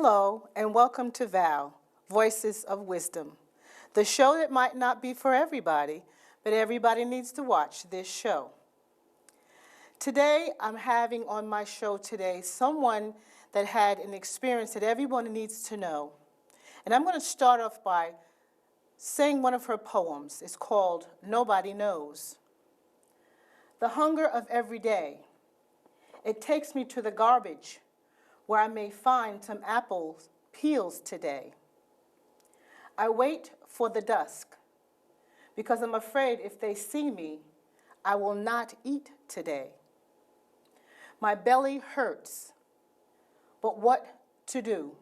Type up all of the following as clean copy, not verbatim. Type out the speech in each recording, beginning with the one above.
Hello, and welcome to VOW Voices of Wisdom, the show that might not be for everybody, but everybody needs to watch this show. Today, I'm having on my show today someone that had an experience that everyone needs to know. And I'm going to start off by saying one of her poems. It's called Nobody Knows. The hunger of every day. It takes me to the garbage where I may find some apple peels today. I wait for the dusk because I'm afraid if they see me, I will not eat today. My belly hurts, but what to do?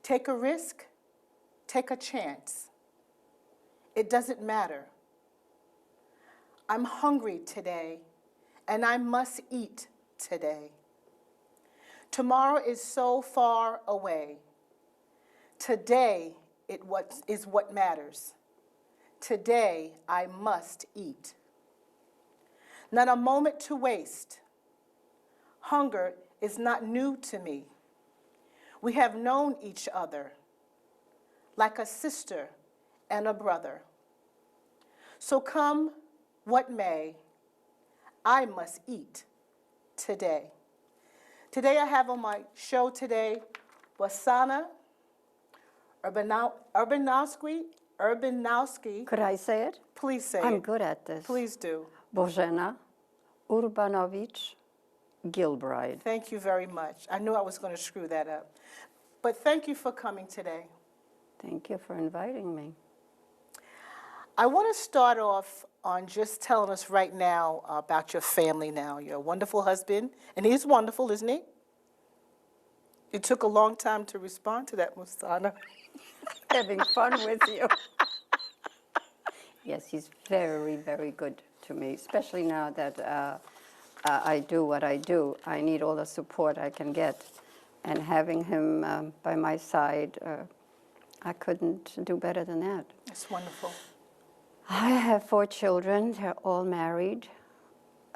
Take a risk, take a chance. It doesn't matter. I'm hungry today, and I must eat today. Tomorrow is so far away. Today is what matters. Today I must eat. Not a moment to waste. Hunger is not new to me. We have known each other like a sister and a brother. So come what may, I must eat today. Today I have on my show today, Bozenna Urbanowicz. Could I say it? Please say it. I'm good at this. Please do. Bozenna Urbanowicz Gilbride. Thank you very much. I knew I was going to screw that up. But thank you for coming today. Thank you for inviting me. I want to start off on just telling us right now about your family now. You're a wonderful husband, and he's wonderful, isn't he? It took a long time to respond to that, Bozenna. Having fun with you. Yes, he's very, very good to me, especially now that I do what I do. I need all the support I can get. And having him by my side, I couldn't do better than that. That's wonderful. I have 4 children. They're all married,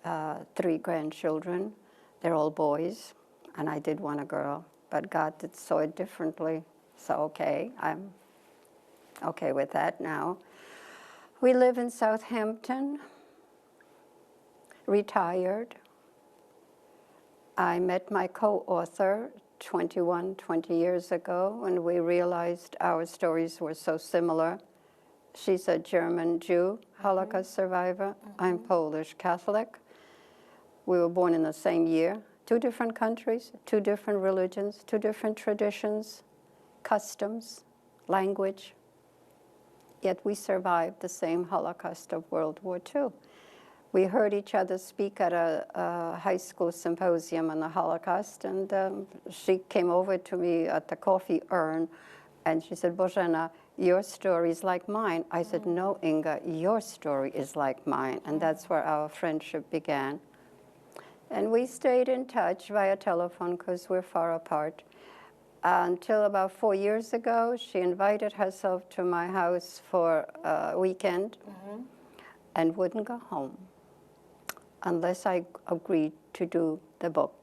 3 grandchildren. They're all boys, and I did want a girl, but God saw it differently. So, okay, I'm okay with that now. We live in Southampton, retired. I met my co-author 20 years ago, and we realized our stories were so similar. She's a German Jew, Holocaust survivor. I'm Polish Catholic. We were born in the same year. 2 different countries, 2 different religions, 2 different traditions, customs, language. Yet we survived the same Holocaust of World War II. We heard each other speak at a high school symposium on the Holocaust, and she came over to me at the coffee urn, and she said, Bozenna, your story is like mine. I said, no, Inga, your story is like mine. And that's where our friendship began. And we stayed in touch via telephone because we're far apart. Until about 4 years ago, she invited herself to my house for a weekend and wouldn't go home unless I agreed to do the book.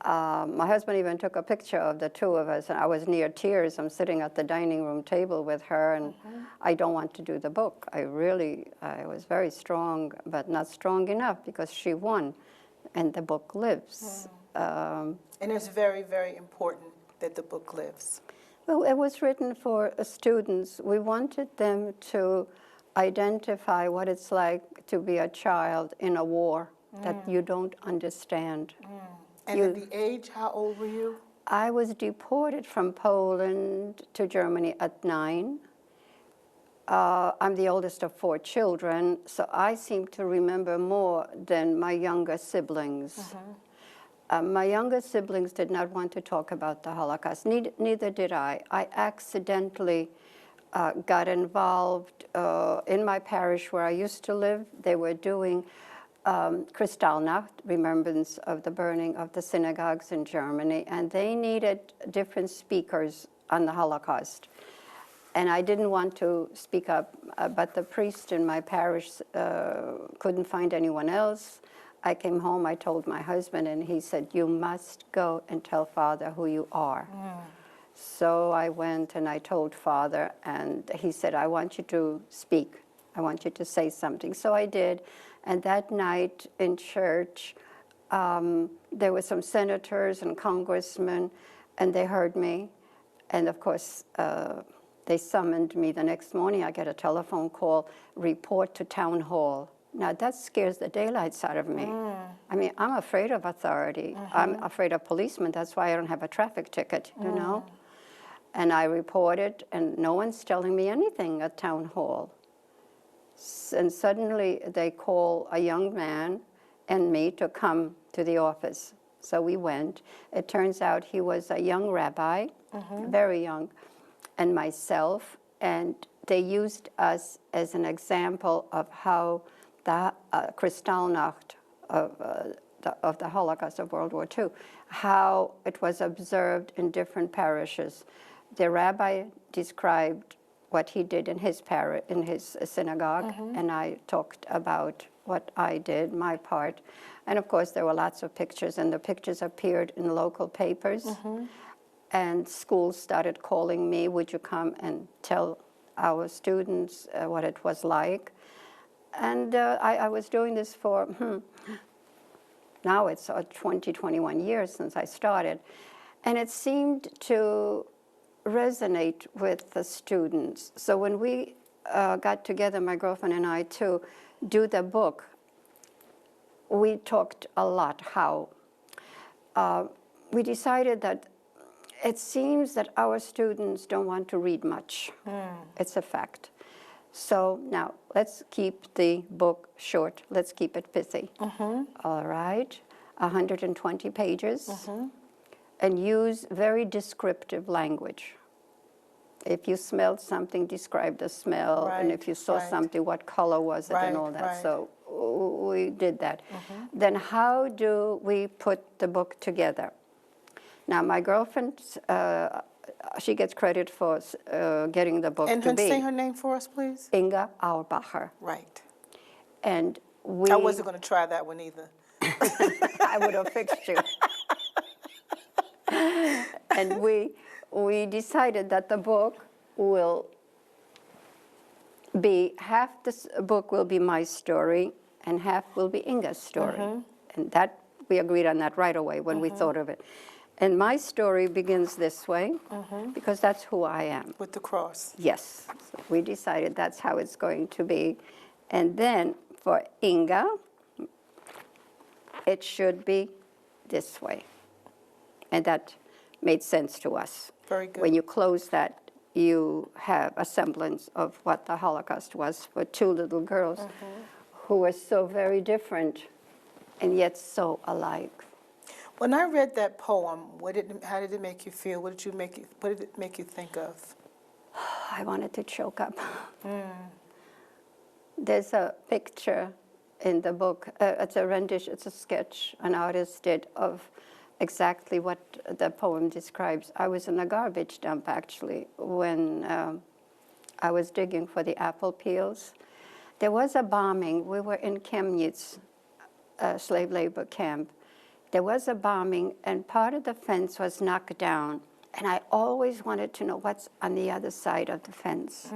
My husband even took a picture of the 2 of us, and I was near tears. I'm sitting at the dining room table with her, and I don't want to do the book. I was very strong, but not strong enough because she won, and the book lives. And it's very, very important that the book lives. Well, it was written for students. We wanted them to identify what it's like to be a child in a war that you don't understand. And at the age, how old were you? I was deported from Poland to Germany at 9. I'm the oldest of 4 children, so I seem to remember more than my younger siblings. My younger siblings did not want to talk about the Holocaust. Neither did I. I accidentally got involved in my parish where I used to live. They were doing Kristallnacht, remembrance of the burning of the synagogues in Germany, and they needed different speakers on the Holocaust. And I didn't want to speak up, but the priest in my parish couldn't find anyone else. I came home, I told my husband, and he said, you must go and tell Father who you are. So I went and I told Father, and he said, I want you to speak. I want you to say something. So I did. And that night in church, there were some senators and congressmen, and they heard me. And of course, they summoned me the next morning. I get a telephone call, report to town hall. Now that scares the daylights out of me. I mean, I'm afraid of authority. I'm afraid of policemen. That's why I don't have a traffic ticket, you know? And I reported, and no one's telling me anything at town hall. And suddenly they call a young man and me to come to the office. So we went. It turns out he was a young rabbi, very young, and myself, and they used us as an example of how the Kristallnacht of the Holocaust of World War II, how it was observed in different parishes. The rabbi described what he did in his synagogue, and I talked about what I did, my part. And of course, there were lots of pictures, and the pictures appeared in local papers. And schools started calling me, would you come and tell our students what it was like? And I was doing this for, now it's 20, 21 years since I started. And it seemed to resonate with the students. So when we got together, my girlfriend and I, to do the book, we talked a lot how we decided that it seems that our students don't want to read much. It's a fact. So now let's keep the book short. Let's keep it pithy. All right, 120 pages. And use very descriptive language. If you smelled something, describe the smell. And if you saw something, what color was it and all that. So we did that. Then how do we put the book together? Now, my girlfriend, she gets credit for getting the book to be. And say her name for us, please. Inga Auerbacher. Right. And we... I wasn't going to try that one either. I would have fixed you. And we decided that the book will be, half this book will be my story, and half will be Inga's story. And that, we agreed on that right away when we thought of it. And my story begins this way, because that's who I am. With the cross. Yes. So we decided that's how it's going to be. And then for Inga, it should be this way. And that made sense to us. Very good. When you close that, you have a semblance of what the Holocaust was for two little girls who were so very different and yet so alike. When I read that poem, how did it make you feel? What did it make you think of? I wanted to choke up. There's a picture in the book. It's a rendition, it's a sketch an artist did of exactly what the poem describes. I was in a garbage dump, actually, when I was digging for the apple peels. There was a bombing. We were in Chemnitz, a slave labor camp. There was a bombing, and part of the fence was knocked down. And I always wanted to know what's on the other side of the fence.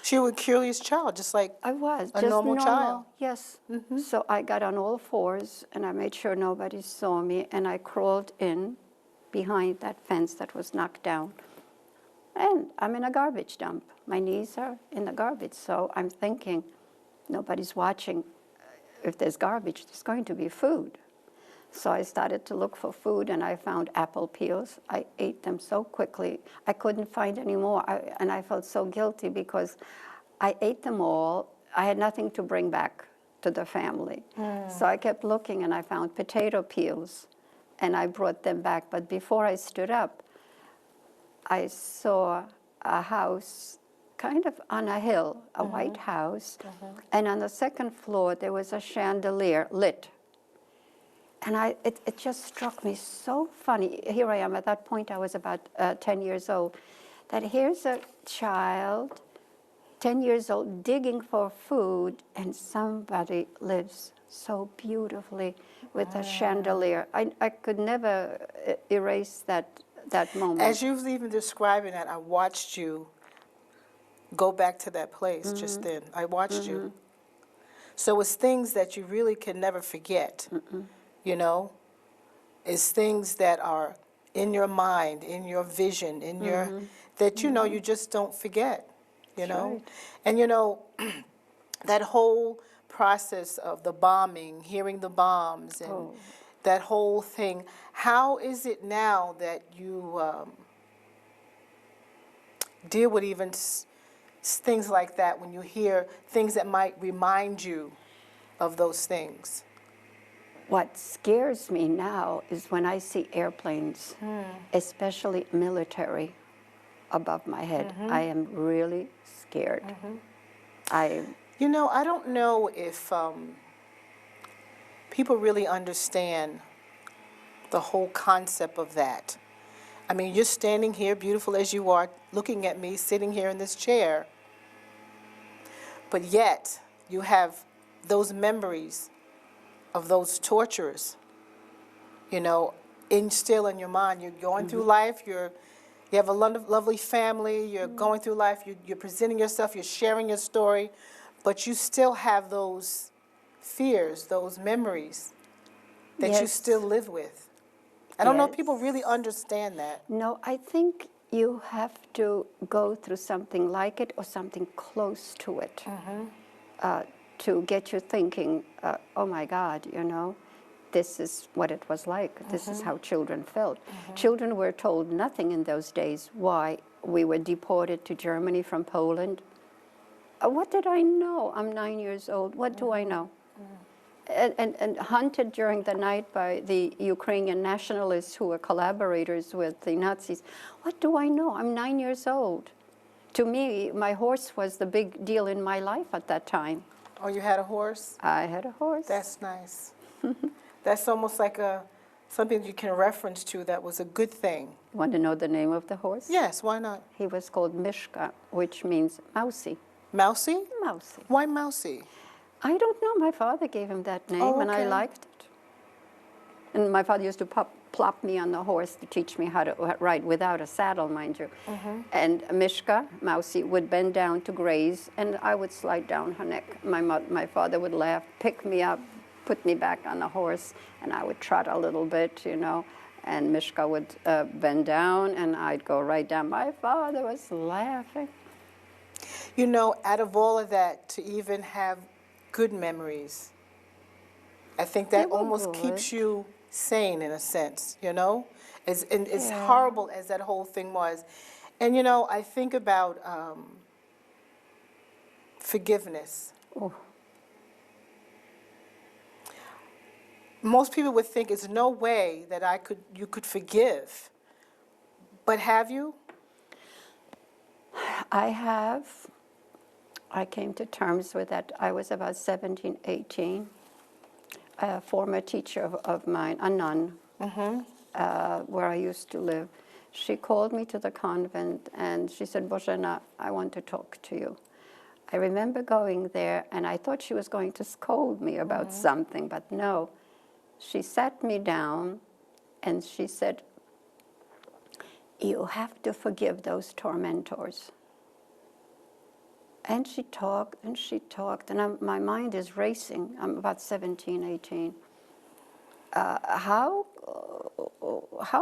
So you were a curious child, just like I was. a just normal child. Yes. So I got on all fours, and I made sure nobody saw me, and I crawled in behind that fence that was knocked down. And I'm in a garbage dump. My knees are in the garbage, so I'm thinking, nobody's watching. If there's garbage, there's going to be food. So I started to look for food, and I found apple peels. I ate them so quickly. I couldn't find any more, and I felt so guilty because I ate them all. I had nothing to bring back to the family. So I kept looking, and I found potato peels, and I brought them back. But before I stood up, I saw a house kind of on a hill, a white house, and on the second floor there was a chandelier lit. And it just struck me so funny. Here I am, at that point I was about 10 years old, that here's a child, 10 years old, digging for food, and somebody lives so beautifully with a chandelier. I could never erase that moment. As you was even describing that, I watched you go back to that place just then. I watched you. So it's things that you really can never forget, you know? It's things that are in your mind, in your vision, in your, that you know you just don't forget, you That's know? right. And you know, that whole process of the bombing, hearing the bombs, and Oh. that whole thing, how is it now that you deal with even things like that when you hear things that might remind you of those things? What scares me now is when I see airplanes, especially military, above my head. I am really scared. You know, I don't know if people really understand the whole concept of that. I mean, you're standing here, beautiful as you are, looking at me, sitting here in this chair, but yet you have those memories of those torturers, you know, still in your mind. You're going through life, you have a lovely family, you're going through life, you're presenting yourself, you're sharing your story, but you still have those fears, those memories that you Yes. still live with. I don't know if people Yes. really understand that. No, I think you have to go through something like it or something close to it to get you thinking, oh my God, you know, this is what it was like. This is how children felt. Children were told nothing in those days why we were deported to Germany from Poland. What did I know? I'm 9 years old. What do I know? And hunted during the night by the Ukrainian nationalists who were collaborators with the Nazis. What do I know? I'm 9 years old. To me, my horse was the big deal in my life at that time. Oh, you had a horse? I had a horse. That's nice. That's almost like something you can reference to that was a good thing. Want to know the name of the horse? Yes, why not? He was called Mishka, which means mousy. Mousy? Mousy. Why Mousy? I don't know. My father gave him that name, Oh, and I okay. liked it. And my father used to plop me on the horse to teach me how to ride without a saddle, mind you. And Mishka, Mousy, would bend down to graze, and I would slide down her neck. My father would laugh, pick me up, put me back on the horse, and I would trot a little bit, you know. And Mishka would bend down, and I'd go right down. My father was laughing. You know, out of all of that, to even have good memories, I think that They were almost good. keeps you sane in a sense, you know? As Yeah. horrible as that whole thing was. And, you know, I think about forgiveness. Oh. Most people would think there's no way that you could forgive. But have you? I have. I came to terms with that. I was about 17, 18. A former teacher of mine, a nun, where I used to live, she called me to the convent and she said, Bozenna, I want to talk to you. I remember going there and I thought she was going to scold me about something, but no. She sat me down and she said, you have to forgive those tormentors. And she talked, and my mind is racing. I'm about 17, 18. How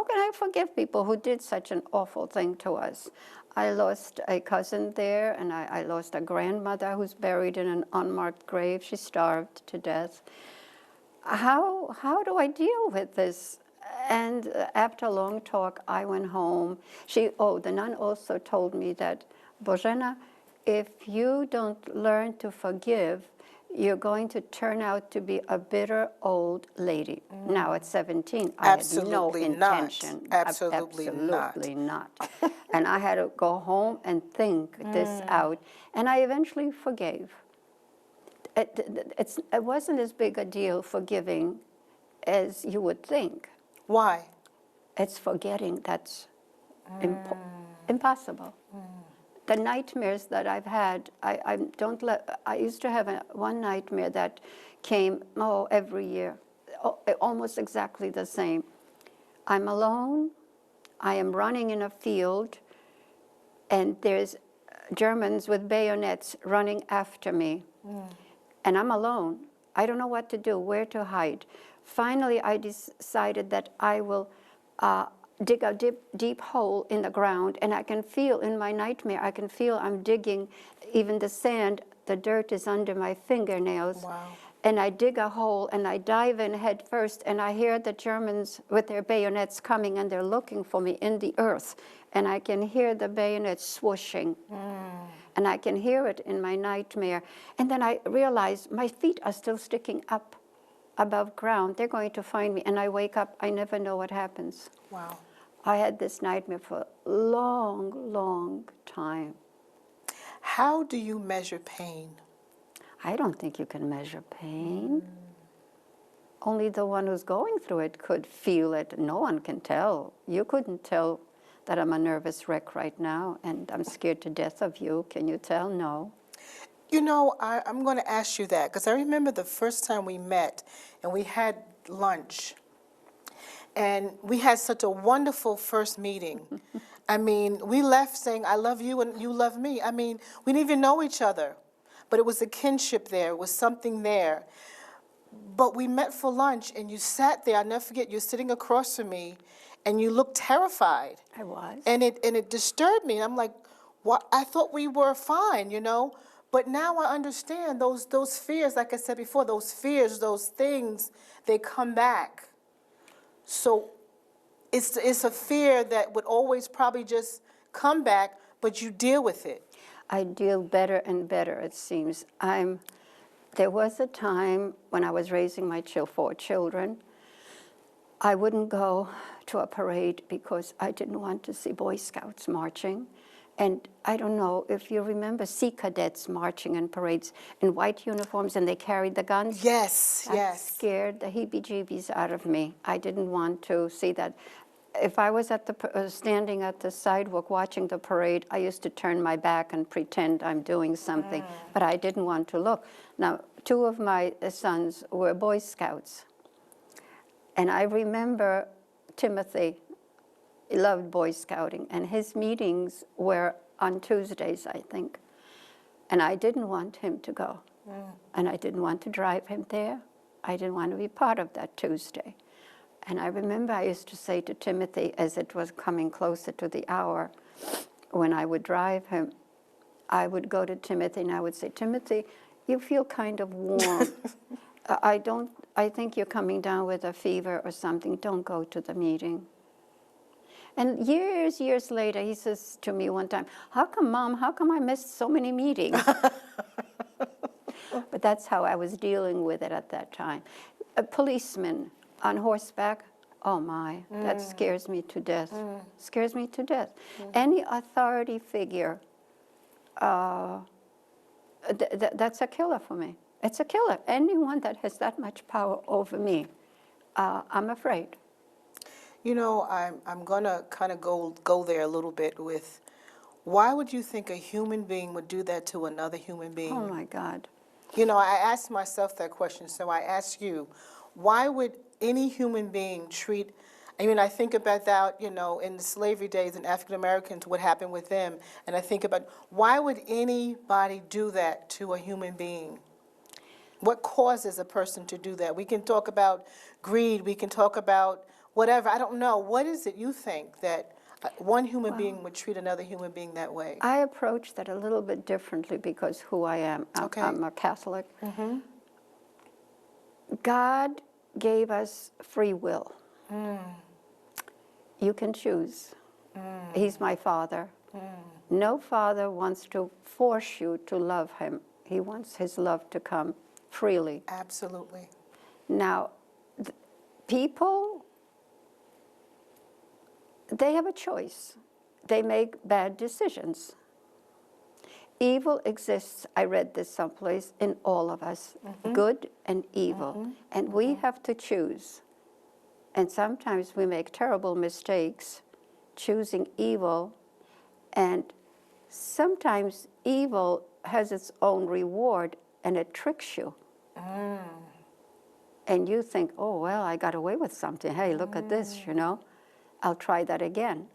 can I forgive people who did such an awful thing to us? I lost a cousin there, and I lost a grandmother who's buried in an unmarked grave. She starved to death. How do I deal with this? And after a long talk, I went home. The nun also told me that, Bozenna, if you don't learn to forgive, you're going to turn out to be a bitter old lady. Now at 17, I had no intention. Absolutely not. And I had to go home and think this out. And I eventually forgave. It wasn't as big a deal forgiving as you would think. Why? It's forgetting that's impossible. the nightmares that I've had, I used to have one nightmare that came, every year, almost exactly the same. I'm alone, I am running in a field, and there's Germans with bayonets running after me. And I'm alone. I don't know what to do, where to hide. Finally, I decided that I will dig a deep hole in the ground, and I can feel in my nightmare, I can feel I'm digging, even the sand, the dirt is under my fingernails. Wow. And I dig a hole, and I dive in head first, and I hear the Germans with their bayonets coming, and they're looking for me in the earth. And I can hear the bayonets swooshing. And I can hear it in my nightmare. And then I realize my feet are still sticking up above ground. They're going to find me. And I wake up, I never know what happens. Wow. I had this nightmare for a long, long time. How do you measure pain? I don't think you can measure pain. Only the one who's going through it could feel it. No one can tell. You couldn't tell that I'm a nervous wreck right now and I'm scared to death of you. Can you tell? No. You know, I'm going to ask you that because I remember the first time we met and we had lunch. And we had such a wonderful first meeting. I mean, we left saying, I love you and you love me. I mean, we didn't even know each other. But it was a kinship there. It was something there. But we met for lunch, and you sat there. I'll never forget, you're sitting across from me, and you looked terrified. I was. And it disturbed me. And I'm like, what? I thought we were fine, you know? But now I understand those fears, like I said before, those fears, those things, they come back. So it's a fear that would always probably just come back, but you deal with it. I deal better and better, it seems. There was a time when I was raising my 4 children, I wouldn't go to a parade because I didn't want to see Boy Scouts marching. And I don't know if you remember Sea Cadets marching in parades in white uniforms, and they carried the guns. Yes, That yes. scared the heebie-jeebies out of me. I didn't want to see that. If I was standing at the sidewalk watching the parade, I used to turn my back and pretend I'm doing something, but I didn't want to look. Now, 2 of my sons were Boy Scouts, and I remember Timothy. He loved Boy Scouting, and his meetings were on Tuesdays, I think, and I didn't want him to go, and I didn't want to drive him there. I didn't want to be part of that Tuesday. And I remember I used to say to Timothy, as it was coming closer to the hour, when I would drive him, I would go to Timothy and I would say, Timothy, you feel kind of warm. I think you're coming down with a fever or something. Don't go to the meeting. And years later, he says to me one time, Mom, how come I missed so many meetings? But that's how I was dealing with it at that time. A policeman on horseback, oh my, that scares me to death. Scares me to death. Any authority figure, that's a killer for me. It's a killer. Anyone that has that much power over me, I'm afraid. You know, I'm going to kind of go there a little bit with, why would you think a human being would do that to another human being? Oh my God. You know, I asked myself that question, so I ask you, why would any human being treat, I mean, I think about that, you know, in the slavery days and African Americans, what happened with them, and I think about, why would anybody do that to a human being? What causes a person to do that? We can talk about greed, we can talk about whatever, I don't know. What is it you think that one human being would treat another human being that way? I approach that a little bit differently because who I am. I'm a Catholic. God gave us free will. You can choose. He's my Father. No father wants to force you to love him. He wants his love to come freely. Absolutely. Now, people, they have a choice. They make bad decisions. Evil exists, I read this someplace, in all of us, good and evil. And we have to choose. And sometimes we make terrible mistakes choosing evil, and sometimes evil has its own reward and it tricks you. And you think, oh, well, I got away with something. Hey, look at this, you know. I'll try that again.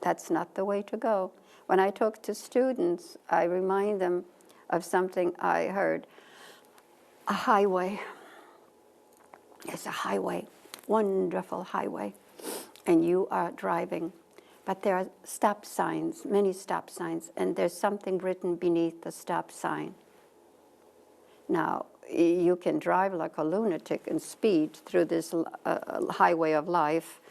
That's not the way to go. When I talk to students, I remind them of something I heard. A highway. It's a highway, wonderful highway, and you are driving. But there are stop signs, many stop signs, and there's something written beneath the stop sign. Now, you can drive like a lunatic and speed through this highway of life,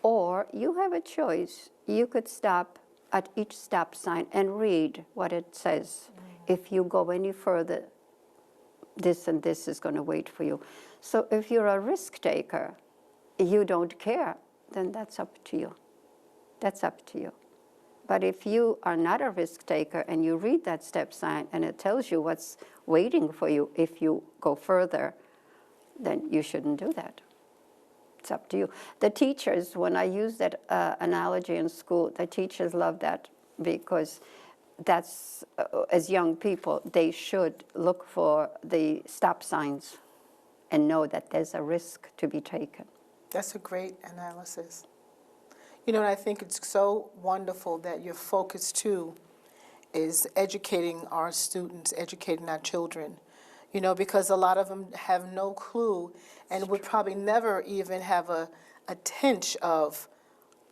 or you have a choice. You could stop at each stop sign and read what it says. If you go any further, this and this is going to wait for you. So if you're a risk taker, you don't care, then that's up to you. That's up to you. But if you are not a risk taker and you read that step sign and it tells you what's waiting for you if you go further, then you shouldn't do that. It's up to you. The teachers, when I use that analogy in school, the teachers love that because that's, as young people, they should look for the stop signs and know that there's a risk to be taken. That's a great analysis. You know, and I think it's so wonderful that your focus, too, is educating our students, educating our children. You know, because a lot of them have no clue and would probably never even have a tinge of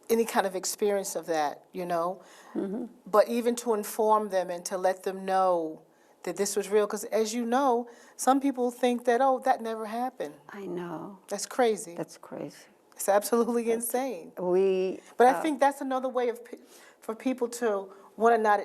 any kind of experience of that, you know. Mm-hmm. But even to inform them and to let them know that this was real, because as you know, some people think that, oh, that never happened. I know. That's crazy. That's crazy. It's absolutely insane. But I think that's another way for people to want to not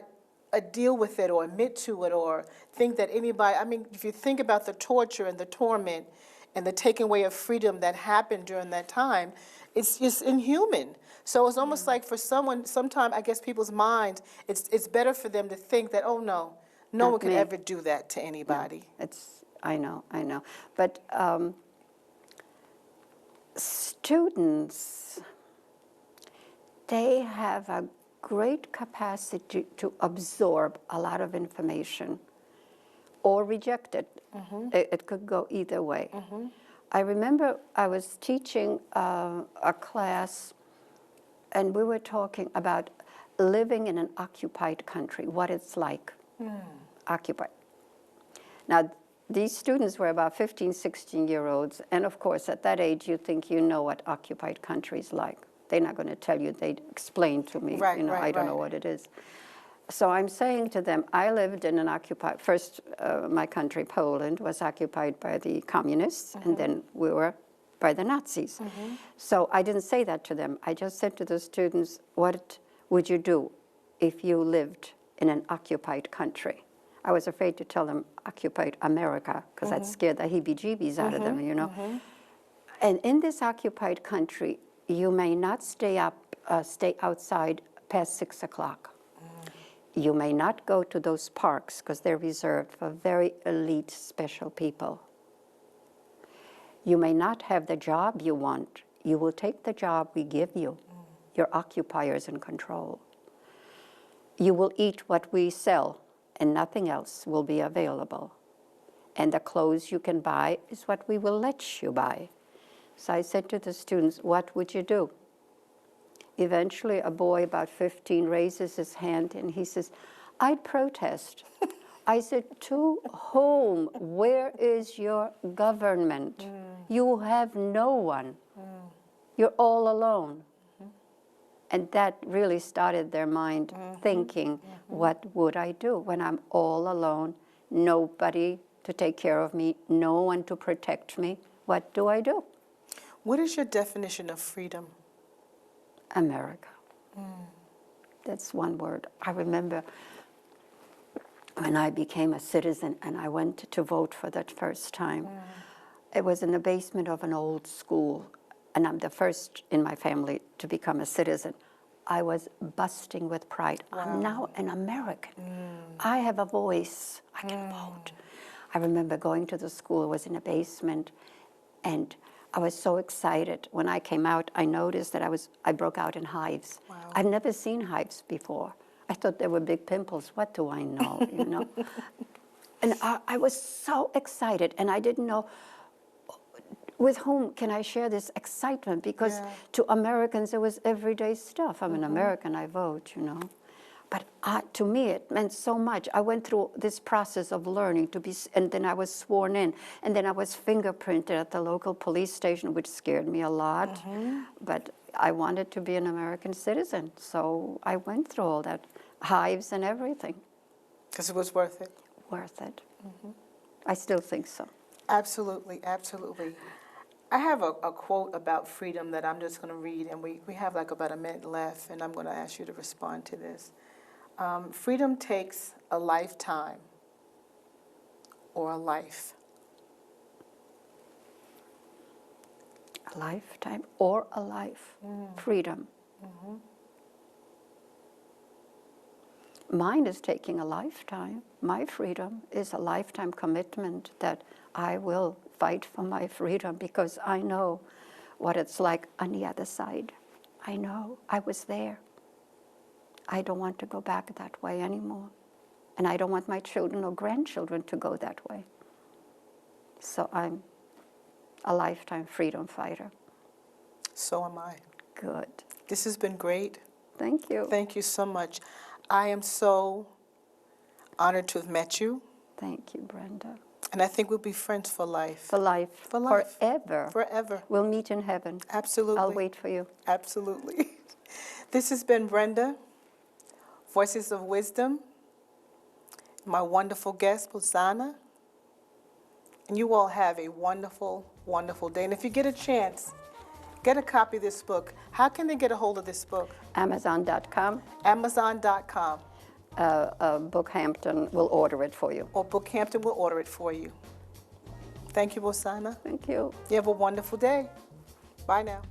deal with it or admit to it or think that anybody, I mean, if you think about the torture and the torment and the taking away of freedom that happened during that time, it's just inhuman. So it's almost like for someone, sometimes I guess people's minds, it's better for them to think that, oh no, no one could ever do that to anybody. No, I know. But students, they have a great capacity to absorb a lot of information or reject it. Mm-hmm. It could go either way. Mm-hmm. I remember I was teaching a class, and we were talking about living in an occupied country, what it's like, occupied. Now, these students were about 15, 16-year-olds, and of course, at that age, you think you know what occupied country is like. They're not going to tell you, they explain to me, right, I don't know what it is. So I'm saying to them, I lived in an occupied, first my country, Poland, was occupied by the communists, and then we were by the Nazis. So I didn't say that to them. I just said to the students, what would you do if you lived in an occupied country? I was afraid to tell them occupied America, because that scared the heebie-jeebies out of them, you know. And in this occupied country, you may not stay outside past 6 o'clock. You may not go to those parks because they're reserved for very elite special people. You may not have the job you want. You will take the job we give you. Your occupiers in control. You will eat what we sell and nothing else will be available. And the clothes you can buy is what we will let you buy. So I said to the students, what would you do? Eventually, a boy about 15 raises his hand and he says, I'd protest. I said, to whom? Where is your government? You have no one. You're all alone. And that really started their mind thinking, what would I do when I'm all alone? Nobody to take care of me, no one to protect me. What do I do? What is your definition of freedom? America. That's one word. I remember when I became a citizen and I went to vote for that first time. It was in the basement of an old school, and I'm the first in my family to become a citizen. I was busting with pride. Wow. I'm now an American. I have a voice. I can vote. I remember going to the school, it was in a basement, and I was so excited. When I came out, I noticed that I broke out in hives. Wow. I've never seen hives before. I thought they were big pimples. What do I know, you know? And I was so excited, and I didn't know with whom can I share this excitement, because Yeah. to Americans it was everyday stuff. I'm an American, I vote, you know. But to me it meant so much. I went through this process of learning to be, and then I was sworn in, and then I was fingerprinted at the local police station, which scared me a lot. But I wanted to be an American citizen, so I went through all that, hives and everything. Because it was worth it. Worth it. I still think so. Absolutely, absolutely. I have a quote about freedom that I'm just going to read, and we have like about a minute left, and I'm going to ask you to respond to this. Freedom takes a lifetime or a life. A lifetime or a life. Freedom. Mine is taking a lifetime. My freedom is a lifetime commitment that I will fight for my freedom, because I know what it's like on the other side. I know. I was there. I don't want to go back that way anymore. And I don't want my children or grandchildren to go that way. So I'm a lifetime freedom fighter. So am I. Good. This has been great. Thank you. Thank you so much. I am so honored to have met you, Thank you, Brenda. and I think we'll be friends for life. For life. For life. Forever. Forever. We'll meet in heaven. Absolutely. I'll wait for you. Absolutely. This has been Brenda, Voices of Wisdom, my wonderful guest, Bozenna. And you all have a wonderful, wonderful day. And if you get a chance, get a copy of this book. How can they get a hold of this book? Amazon.com. Amazon.com. Bookhampton will order it for you. Or Bookhampton will order it for you. Thank you, Bozenna. Thank you. You have a wonderful day. Bye now.